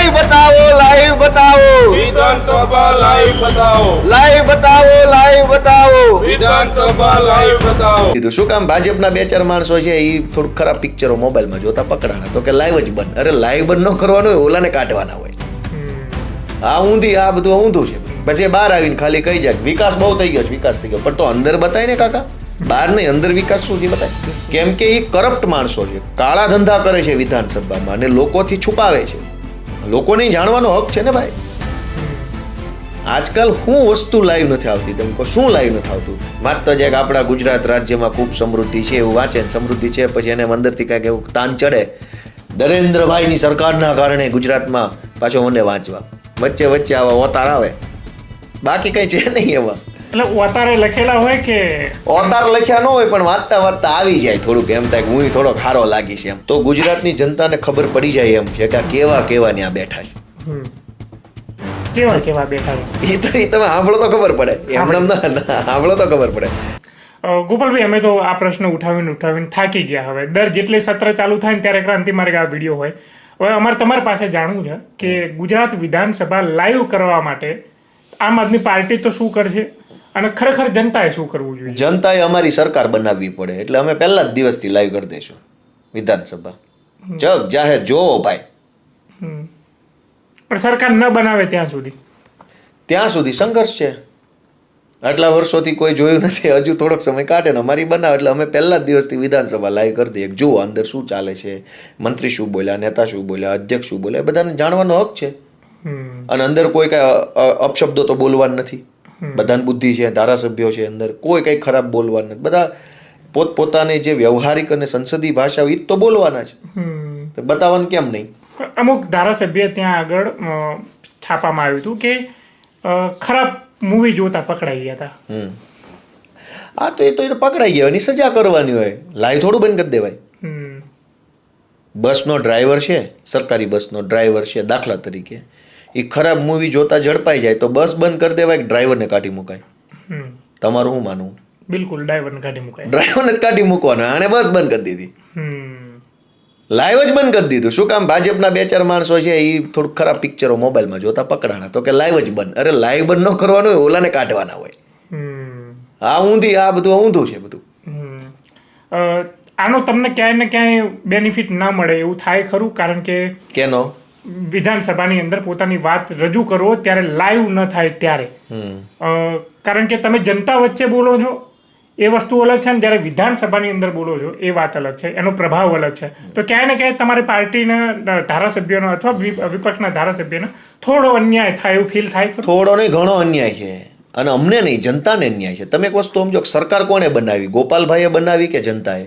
Live બતાવો, live બતાવો, વિધાનસભા લાઈવ બતાવો, લાઈવ બતાવો, લાઈવ બતાવો. વિધાનસભા લાઈવ બતાવો. કીધું શું કામ ભાજપના 2-4 માણસો છે એ થોડું ખરાબ પિક્ચરો મોબાઈલમાં જોતા પકડાણા, તો કે લાઈવ જ બંધ. અરે લાઈવ બંધ ન કરવાનું હોય, ઓલાને કાઢવાના હોય. આ ઊંધી, આ બધું ઊંધું છે. પછી બહાર આવીને ખાલી કહી જાય વિકાસ બહુ થઈ ગયો છે, વિકાસ થઈ ગયો, પણ તો અંદર બતાય ને કાકા, બહાર નહીં અંદર વિકાસ શું બતાય? કેમ કે એ કરપ્ટ માણસો છે, કાળા ધંધા કરે છે વિધાનસભામાં અને લોકોથી છુપાવે છે. લોકોને જાણવાનો હક છે ને ભાઈ. આજકાલ શું વસ્તુ લાઈવ નથી આવતી? તમે કહો શું લાઈવ નથી આવતું? માત્ર જે આપણા ગુજરાત રાજ્યમાં ખૂબ સમૃદ્ધિ છે એવું વાંચે, સમૃદ્ધિ છે પછી એને અંદરથી કાંઈક એવું તાન ચડે, નરેન્દ્રભાઈની સરકારના કારણે ગુજરાતમાં, પાછો મને વાંચવા વચ્ચે વચ્ચે આવા ઓતાર આવે, બાકી કઈ છે નહીં એમાં. એટલે ઓતારે લખેલા હોય કે ઓતાર લખ્યા ન હોય પણ વાંચતા વાંચતા આવી જાય થોડુંક, એમ થાય કે હું થોડોક ખારો લાગીશ એમ. તો ગુજરાતની જનતાને ખબર પડી જાય એમ છે કે આ કેવા કેવા ત્યાં બેઠા છે. કેવા કેવા બેઠા છે એ તમે સાંભળો તો ખબર પડે, એમણે સાંભળો તો ખબર પડે. ગોપાલભાઈ, અમે તો આ પ્રશ્ન ઉઠાવીને થાકી ગયા. હવે દર જેટલે સત્ર ચાલુ થાય ને ત્યારે ક્રાંતિ માર્ગ આ વિડીયો હોય. હવે અમારે તમારી પાસે જાણવું છે કે ગુજરાત વિધાનસભા લાઈવ કરવા માટે આમ આદમી પાર્ટી તો શું કરશે અને ખરેખર જનતાએ શું કરવું જોઈએ? જનતાએ અમારી સરકાર બનાવવી પડે, એટલે અમે પહેલા જ દિવસથી લાઈવ કરી દઈશું વિધાનસભા. જગ જાહેર જોવો ભાઈ. પણ સરકાર ન બનાવે ત્યાં સુધી સંઘર્ષ છે. આટલા વર્ષોથી કોઈ જોયું નથી, હજુ થોડોક સમય કાઢે ને અમારી બનાવે, એટલે અમે પહેલા જ દિવસથી વિધાનસભા લાઈવ કરી દઈએ. જુઓ અંદર શું ચાલે છે, મંત્રી શું બોલ્યા, નેતા શું બોલ્યા, અધ્યક્ષ શું બોલ્યા, બધાને જાણવાનો હક છે. અને અંદર કોઈ કઈ અપશબ્દો તો બોલવાના નથી. બધાની બુદ્ધિ છે, ધારાસભ્યો છે, અંદર કોઈ કઈ ખરાબ બોલવાનું નથી. બધા પોતપોતાની જે વ્યવહારિક અને સંસદીય ભાષા એ જ તો બોલવાના છે. બતાવવાનું કેમ નહીં? અમુક ધારાસભ્ય ત્યાં આગળ છાપામાં આવ્યું હતું કે ખરાબ મૂવી જોતા પકડાઈ ગયા હતા. હા તો એ પકડાઈ ગયા, એની સજા કરવાની હોય. લાઈવ થોડું બંધ કરી દેવાય. બસનો ડ્રાઈવર છે, સરકારી બસનો ડ્રાઈવર છે દાખલા તરીકે, એ ખરાબ મૂવી જોતા ઝડપાઈ જાય તો બસ બંધ કરી દેવાય કે ડ્રાઈવરને કાઢી મુકાય? તમારું શું માનવું? બિલકુલ ડ્રાઈવરને કાઢી મુકાય. ડ્રાઈવરને જ કાઢી મૂકવાનો. આને બસ બંધ કરી દીધી, લાઈવ જ બંધ કરી દીધું. શું કામ ભાજપના 2-4 માણસો છે એ થોડું ખરાબ પિક્ચરો મોબાઈલમાં જોતા પકડાણા, તો કે લાઈવ જ બંધ. અરે લાઈવ બંધ ન કરવાનું હોય, ઓલાને કાઢવાના હોય. આ ઊંધી, આ બધું ઊંધું છે બધું. આનો તમને ક્યાંય ને ક્યાંય બેનિફિટ ના મળે એવું થાય ખરું? કારણ કે કેનો? વિધાનસભાની અંદર પોતાની વાત રજૂ કરો ત્યારે લાઈવ ન થાય ત્યારે, કારણ કે તમે જનતા વચ્ચે બોલો છો એ વસ્તુ અલગ છે, ને જ્યારે વિધાનસભાની અંદર બોલો છો એ વાત અલગ છે, એનો પ્રભાવ અલગ છે. તો ક્યાંય ને ક્યાંય તમારી પાર્ટીના ધારાસભ્યનો અથવા વિપક્ષના ધારાસભ્યનો થોડો અન્યાય થાય એવું ફીલ થાય ખરું? થોડો નહીં, ઘણો અન્યાય છે. અને અમને નહીં, જનતાને અન્યાય છે. તમે એક વસ્તુ સમજો, સરકાર કોણે બનાવી? ગોપાલભાઈએ બનાવી કે જનતાએ?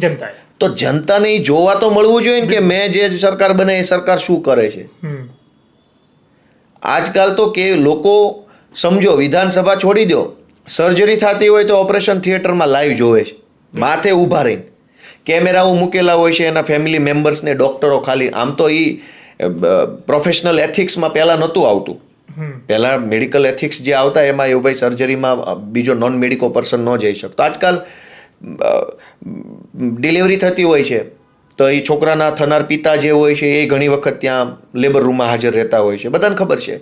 જનતાએ. તો જનતાને જોવા તો મળવું જોઈએ ને કે મેં જે સરકાર બનાવી એ સરકાર શું કરે છે. આજકાલ તો કે લોકો સમજો, વિધાનસભા છોડી દો, સર્જરી થતી હોય તો ઓપરેશન થિયેટરમાં લાઈવ જોવે છે, માથે ઊભા રહીને કેમેરાઓ મૂકેલા હોય છે, એના ફેમિલી મેમ્બર્સને, ડોક્ટરો ખાલી. આમ તો એ પ્રોફેશનલ એથિક્સમાં પહેલાં નહોતું આવતું. પહેલાં મેડિકલ એથિક્સ જે આવતા એમાં એવું ભાઈ સર્જરીમાં બીજો નોન મેડિકલ પર્સન ન જઈ શકતો. આજકાલ ડિલિવરી થતી હોય છે તો એ છોકરાના થનાર પિતા જે હોય છે એ ઘણી વખત ત્યાં લેબર રૂમમાં હાજર રહેતા હોય છે, બધાને ખબર છે.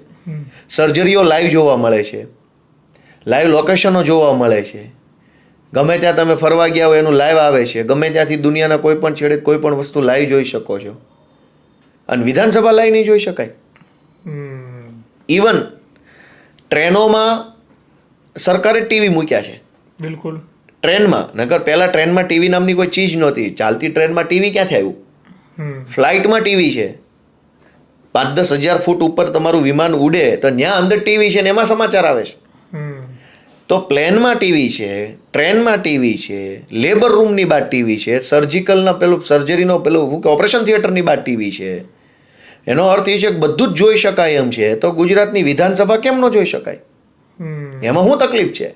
સર્જરીઓ લાઈવ જોવા મળે છે, લાઈવ લોકેશનો જોવા મળે છે. ગમે ત્યાં તમે ફરવા ગયા હોય એનું લાઈવ આવે છે. ગમે ત્યાંથી દુનિયાના કોઈ પણ છેડે કોઈ પણ વસ્તુ લાઈવ જોઈ શકો છો. અને વિધાનસભા લાઈવ નહીં જોઈ શકાય? ઇવન ટ્રેનોમાં સરકારે ટીવી મૂક્યા છે. બિલકુલ. ટ્રેનમાં, નકર પહેલાં ટ્રેનમાં ટીવી નામની કોઈ ચીજ નહોતી. ચાલતી ટ્રેનમાં ટીવી ક્યાંથી આવ્યું? ફ્લાઇટમાં ટીવી છે. 5-10 હજાર ફૂટ ઉપર તમારું વિમાન ઉડે તો ત્યાં અંદર ટીવી છે ને એમાં સમાચાર આવે છે. તો પ્લેનમાં ટીવી છે, ટ્રેનમાં ટીવી છે, લેબર રૂમની બાદ ટીવી છે, સર્જિકલના પેલું સર્જરીનો પેલું ઓપરેશન થિયેટરની બાદ ટીવી છે. એનો અર્થ એ છે કે બધું જ જોઈ શકાય એમ છે. તો ગુજરાતની વિધાનસભા કેમ ન જોઈ શકાય? એમાં શું તકલીફ છે?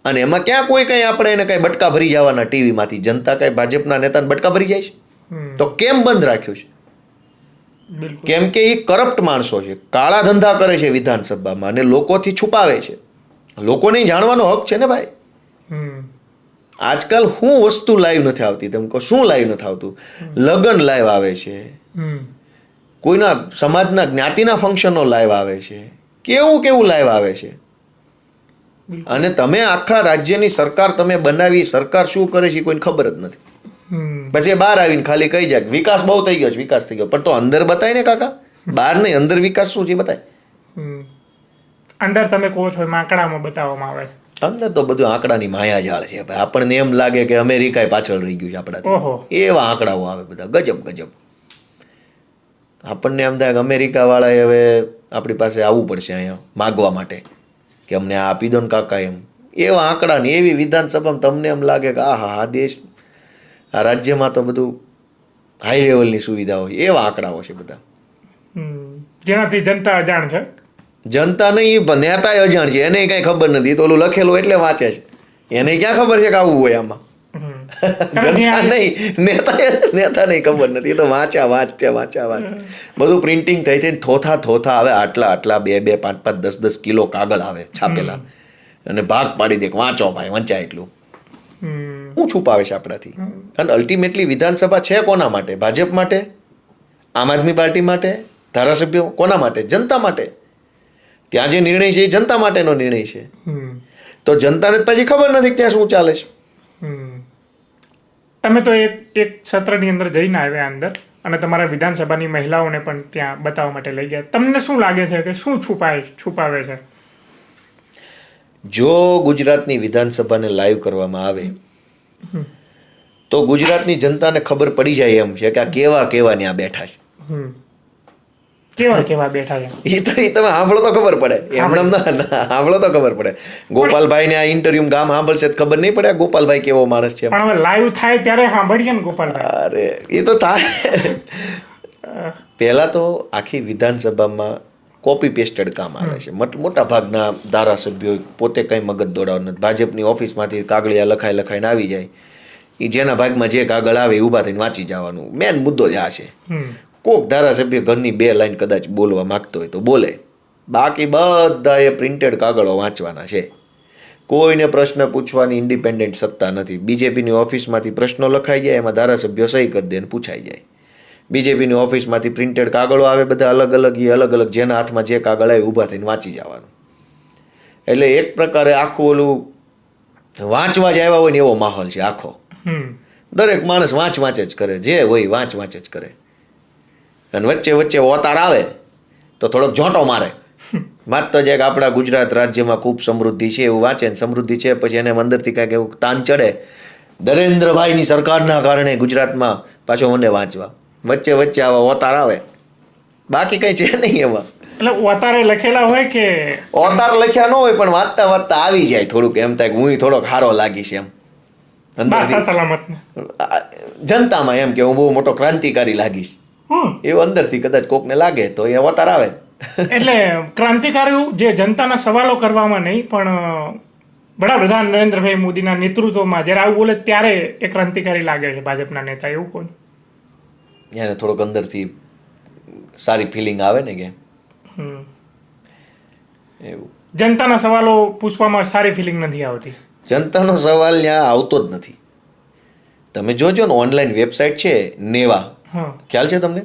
અને એમાં ક્યાં કોઈ કંઈ આપણે એને કંઈ બટકા ભરી જવાના ટીવીમાંથી? જનતા કંઈ ભાજપના નેતાને બટકા ભરી જાય છે? તો કેમ બંધ રાખ્યું છે? કેમ કે એ કરપ્ટ માણસો છે, કાળા ધંધા કરે છે વિધાનસભામાં અને લોકોથી છુપાવે છે. લોકોને જાણવાનો હક છે ને ભાઈ. આજકાલ શું વસ્તુ લાઈવ નથી આવતી? તમે કહો શું લાઈવ નથી આવતું? લગ્ન લાઈવ આવે છે, કોઈના સમાજના જ્ઞાતિના ફંક્શનો લાઈવ આવે છે, કેવું લાઈવ આવે છે. અને તમે આખા રાજ્યની સરકાર તમે બનાવી, સરકાર શું કરે છે કોઈને ખબર જ નથી. પછી બહાર આવીને ખાલી કહી જાય વિકાસ બહુ થઈ ગયો છે, વિકાસ થઈ ગયો, પણ તો અંદર બતાય ને કાકા, બહાર નહીં, અંદર વિકાસ શું છે બતાય. અંદર તમે કહો છો એમાં આંકડામાં બતાવવામાં આવે છે. અંદર તો બધું આંકડાની માયાજાળ છે ભાઈ. આપણને એમ લાગે કે અમેરિકા પાછળ રહી ગયું છે આપણાથી, એવા આંકડાઓ આવે બધા ગજબ. આપણને એમ થાય કે અમેરિકા વાળાએ હવે આપણી પાસે આવવું પડશે અહીંયા માગવા માટે કે અમને આ આપી દો ને કાકા, એમ એવા આંકડા ને એવી વિધાનસભામાં તમને એમ લાગે કે આ દેશ, આ રાજ્યમાં તો બધું હાઈ લેવલની સુવિધાઓ, એવા આંકડાઓ છે બધા, જેનાથી જનતા અજાણ છે. જનતા નહીં, નેતા અજાણ છે, એને કઈ ખબર નથી. તો ઓલું લખેલું એટલે વાંચે છે, એને ક્યાં ખબર છે કે આવું હોય આમાં. જનતા નહીં, નેતા નહીં, ખબર નથી. એ તો વાંચ્યા બધું પ્રિન્ટિંગ થઈ થઈ થોથા આવે. આટલા 2, 5, 10 કિલો કાગળ આવે છાપેલા, અને ભાગ પાડી દે વાંચો ભાઈ, વંચાય એટલું. શું છુપાવે છે આપણાથી? અને અલ્ટિમેટલી વિધાનસભા છે કોના માટે? ભાજપ માટે, આમ આદમી પાર્ટી માટે, ધારાસભ્યો કોના માટે? જનતા માટે. ત્યાં જે નિર્ણય છે એ જનતા માટેનો નિર્ણય છે. તો જનતાને પછી ખબર નથી ત્યાં શું ચાલે છે. તમે તો એક સત્રની અંદર જઈને આવ્યા અંદર, અને તમારા વિધાનસભાની મહિલાઓને પણ ત્યાં બતાવવા માટે લઈ ગયા. તમને શું લાગે છે કે શું છુપાવે છે? જો ગુજરાતની વિધાનસભાને લાઈવ કરવામાં આવે તો ગુજરાતની જનતાને ખબર પડી જાય એમ છે કે આ કેવા ત્યાં બેઠા છે. કેવા બેઠા છે એ તમે સાંભળો તો ખબર પડે, એમણામ સાંભળો તો ખબર પડે. ગોપાલભાઈ ને આ ઇન્ટરવ્યુ ગામ સાંભળશે ખબર નહીં પડે ગોપાલભાઈ કેવો માણસ છે. પણ હવે લાઈવ થાય ત્યારે સાંભળીએ ને ગોપાલભાઈ. અરે એ તો થાય. પહેલા તો આખી વિધાનસભામાં કોપી પેસ્ટેડ કામ આવે છે. મોટા ભાગના ધારાસભ્યો પોતે કઈ મગજ દોડાવ નથી, ભાજપની ઓફિસમાંથી કાગળિયા લખાઈને આવી જાય. એ જેના ભાગમાં જે કાગળ આવે એ ઊભા થઈને વાંચી જવાનું. મેન મુદ્દો જ આ છે. કોક ધારાસભ્ય ઘરની 2 લાઈન કદાચ બોલવા માંગતો હોય તો બોલે, બાકી બધા એ પ્રિન્ટેડ કાગળો વાંચવાના છે. કોઈને પ્રશ્ન પૂછવાની ઇન્ડિપેન્ડન્ટ સત્તા નથી. બીજેપીની ઓફિસમાંથી પ્રશ્નો લખાઈ જાય, એમાં ધારાસભ્યો સહી કરી દે અને પૂછાઈ જાય. બીજેપીની ઓફિસમાંથી પ્રિન્ટેડ કાગળો આવે, બધા અલગ અલગ જેના હાથમાં જે કાગળ આવે ઊભા થઈને વાંચી જવાનું. એટલે એક પ્રકારે આખું ઓલું વાંચવા જ આવ્યા હોય ને એવો માહોલ છે આખો. દરેક માણસ વાંચ જ કરે, જે હોય વાંચ જ કરે. અને વચ્ચે ઓતાર આવે તો થોડોક જોંટો મારે, માનતો જાય કે આપણા ગુજરાત રાજ્યમાં ખૂબ સમૃદ્ધિ છે એવું વાંચે ને સમૃદ્ધિ છે, પછી એને અંદરથી કાંઈક એવું તાન ચડે નરેન્દ્રભાઈની સરકારના કારણે ગુજરાતમાં, પાછો મને વાંચવા. વચ્ચે આવા ઓતાર આવે, બાકી કઈ છે નહીં એમાં. એટલે ઓતારે લખેલા હોય કે ઓતાર લખ્યા ન હોય, પણ વાંચતા આવી જાય થોડુંક, એમ થાય કે હું થોડોક હારો લાગીશ એમ સલામત જનતામાં, એમ કે હું બહુ મોટો ક્રાંતિકારી લાગીશ એવું અંદરથી કદાચ કોકને લાગે તો એ અવતાર આવે. એટલે ક્રાંતિકારી જે જનતાના સવાલો કરવામાં નહીં, પણ વડાપ્રધાન નરેન્દ્રભાઈ મોદીના નેતૃત્વમાં જ્યારે આવું બોલે ત્યારે એ ક્રાંતિકારી લાગે છે ભાજપના નેતા, એવું કોણ? એને થોડોક અંદરથી સારી ફિલિંગ આવે ને કે એવું. જનતાના સવાલો પૂછવામાં સારી ફિલિંગ નથી આવતી. જનતાનો સવાલ ત્યાં આવતો જ નથી. તમે જોજો ને ઓનલાઈન વેબસાઇટ છે નેવા, ખ્યાલ છે તમને?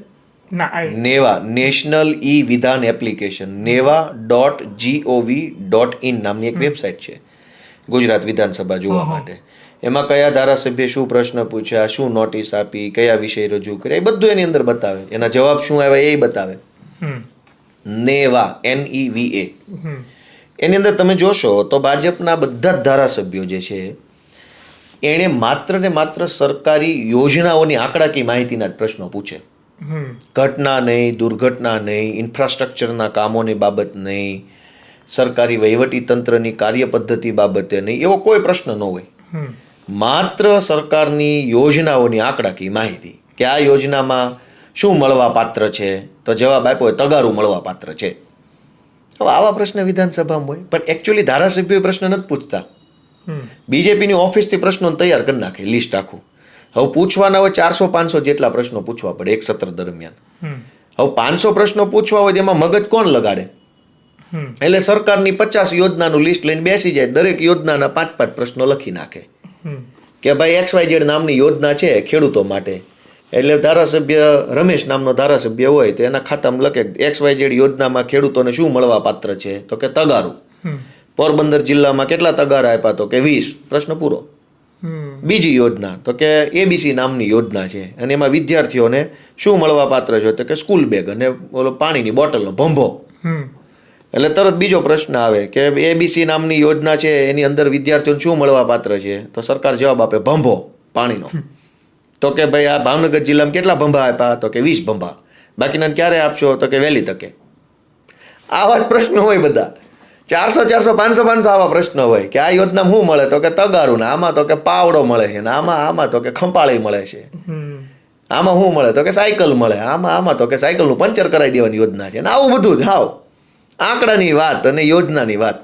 નેવા, નેશનલ ઈ વિધાન એપ્લિકેશન, neva.gov.in નામની એક વેબસાઇટ છે ગુજરાત વિધાનસભા જોવા માટે. એમાં કયા ધારાસભ્ય શું પ્રશ્ન પૂછ્યા, શું નોટિસ આપી, કયા વિષય રજૂ કર્યા, એ બધું એની અંદર બતાવે. એના જવાબ શું આવ્યા એ બતાવે. નેવા, NEVA. એની અંદર તમે જોશો તો ભાજપના બધા જ ધારાસભ્યો જે છે એણે માત્ર ને માત્ર સરકારી યોજનાઓની આંકડાકીય માહિતીના જ પ્રશ્નો પૂછે. ઘટના નહીં, દુર્ઘટના નહીં, ઇન્ફ્રાસ્ટ્રક્ચરના કામોની બાબત નહીં, સરકારી વહીવટી તંત્રની કાર્યપદ્ધતિ બાબતે નહીં, એવો કોઈ પ્રશ્ન ન હોય. માત્ર સરકારની યોજનાઓની આંકડાકીય માહિતી કે આ યોજનામાં શું મળવા પાત્ર છે, તો જવાબ આપ્યો હોય તગારું મળવા પાત્ર છે. હવે આવા પ્રશ્ન વિધાનસભામાં હોય, પણ એકચ્યુઅલી ધારાસભ્યો પ્રશ્ન નથી પૂછતા. બીજેપીની ઓફિસથી પ્રશ્નો તૈયાર કરી નાખે લિસ્ટ આખું. હવે પૂછવાના હોય 400-500 જેટલા પ્રશ્નો પૂછવા પડે એક સત્ર દરમિયાન. હવે 500 પ્રશ્નો પૂછવા હોય તેમાં મગજ કોણ લગાડે? એટલે સરકારની 50 યોજનાનું લિસ્ટ લઈને બેસી જાય, દરેક યોજનાના 5-5 પ્રશ્નો લખી નાખે કે ભાઈ XYZ નામની યોજના છે ખેડૂતો માટે, એટલે ધારાસભ્ય રમેશ નામનો ધારાસભ્ય હોય તો એના ખાતામાં લખે XYZ યોજનામાં ખેડૂતોને શું મળવા પાત્ર છે તો કે તગારું. પોરબંદર જિલ્લામાં કેટલા તગારા આપ્યા તો કે 20. પ્રશ્ન પૂરો. બીજી યોજના તો કે ABC નામની યોજના છે અને એમાં વિદ્યાર્થીઓને શું મળવા પાત્ર છે તો કે સ્કૂલ બેગ અને ઓલો પાણીની બોટલનો ભંભો. એટલે તરત બીજો પ્રશ્ન આવે કે ABC નામની યોજના છે એની અંદર વિદ્યાર્થીઓને શું મળવા પાત્ર છે તો સરકાર જવાબ આપે ભંભો પાણીનો. તો કે ભાઈ આ ભાવનગર જિલ્લામાં કેટલા ભંભા આપ્યા તો કે 20 ભંભા. બાકીના ક્યારે આપશો તો કે વહેલી તકે. આવા જ પ્રશ્નો હોય બધા. 400 400 500 500 આવા પ્રશ્નો હોય કે આ યોજનામાં શું મળે તો કે તગારું ને આમાં તો કે પાવડો મળે છે ને આમાં તો કે ખંપાળી મળે છે. આમાં શું મળે તો કે સાયકલ મળે. આમાં તો કે સાયકલનું પંચર કરાવી દેવાની યોજના છે ને આવું બધું જ હાવ આંકડાની વાત અને યોજનાની વાત.